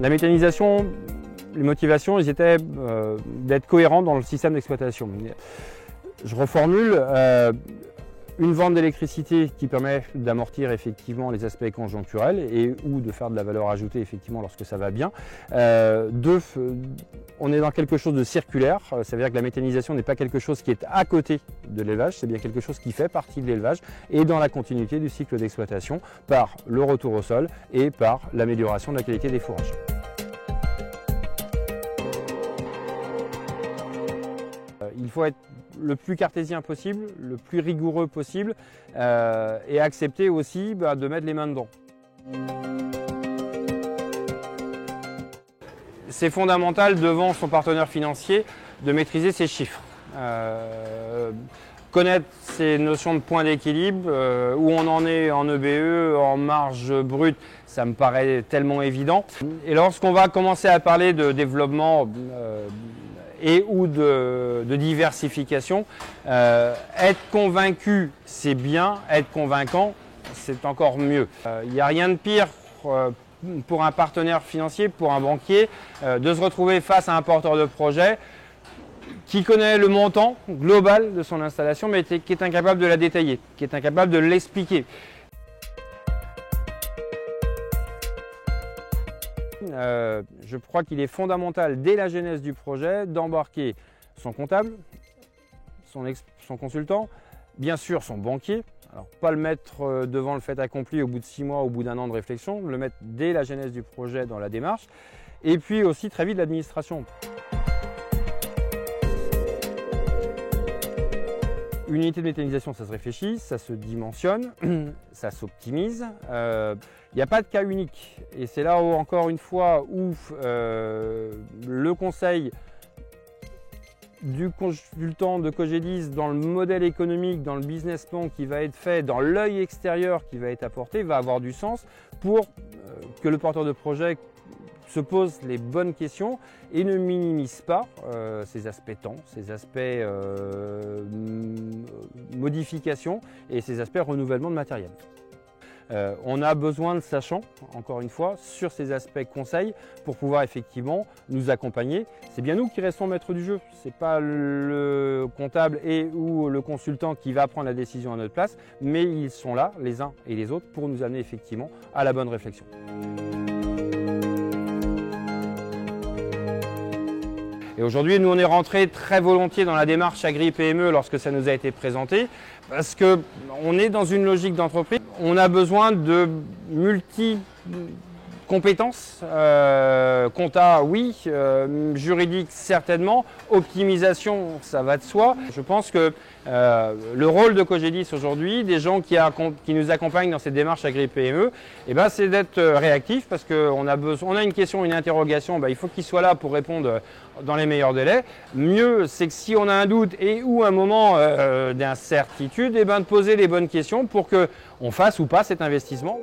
La méthanisation, les motivations, ils étaient d'être cohérents dans le système d'exploitation. Je reformule, une vente d'électricité qui permet d'amortir effectivement les aspects conjoncturels et ou de faire de la valeur ajoutée effectivement lorsque ça va bien. Deux, on est dans quelque chose de circulaire, ça veut dire que la méthanisation n'est pas quelque chose qui est à côté de l'élevage, c'est bien quelque chose qui fait partie de l'élevage et dans la continuité du cycle d'exploitation par le retour au sol et par l'amélioration de la qualité des fourrages. Il faut être le plus cartésien possible, le plus rigoureux possible et accepter aussi de mettre les mains dedans. C'est fondamental devant son partenaire financier de maîtriser ses chiffres. Connaître ces notions de point d'équilibre, où on en est en EBE, en marge brute, ça me paraît tellement évident. Et lorsqu'on va commencer à parler de développement et ou de diversification, être convaincu c'est bien, être convaincant c'est encore mieux. Il n'y a rien de pire pour un partenaire financier, pour un banquier, de se retrouver face à un porteur de projet qui connaît le montant global de son installation mais qui est incapable de la détailler, qui est incapable de l'expliquer. Je crois qu'il est fondamental dès la genèse du projet d'embarquer son comptable, son consultant, bien sûr son banquier. Alors pas le mettre devant le fait accompli au bout de 6 mois, au bout d'un an de réflexion, le mettre dès la genèse du projet dans la démarche et puis aussi très vite l'administration. Une unité de méthanisation, ça se réfléchit, ça se dimensionne, ça s'optimise. Il n'y a pas de cas unique. Et c'est là où, encore une fois, où le conseil du consultant de Cogedis dans le modèle économique, dans le business plan qui va être fait, dans l'œil extérieur qui va être apporté, va avoir du sens pour que le porteur de projet se pose les bonnes questions et ne minimise pas ces aspects temps, ces aspects modification et ces aspects renouvellement de matériel. On a besoin de sachants, encore une fois, sur ces aspects conseils pour pouvoir effectivement nous accompagner. C'est bien nous qui restons maîtres du jeu, ce n'est pas le comptable et ou le consultant qui va prendre la décision à notre place, mais ils sont là, les uns et les autres, pour nous amener effectivement à la bonne réflexion. Et aujourd'hui, nous on est rentré très volontiers dans la démarche Agri-PME lorsque ça nous a été présenté, parce qu'on est dans une logique d'entreprise. On a besoin de multi-compétences, compta oui, juridique certainement, optimisation ça va de soi. Je pense que le rôle de Cogedis aujourd'hui, des gens qui nous accompagnent dans cette démarche Agri-PME, c'est d'être réactif parce qu'on a une question, une interrogation, il faut qu'ils soient là pour répondre dans les meilleurs délais. Mieux, c'est que si on a un doute et ou un moment d'incertitude, de poser les bonnes questions pour qu'on fasse ou pas cet investissement.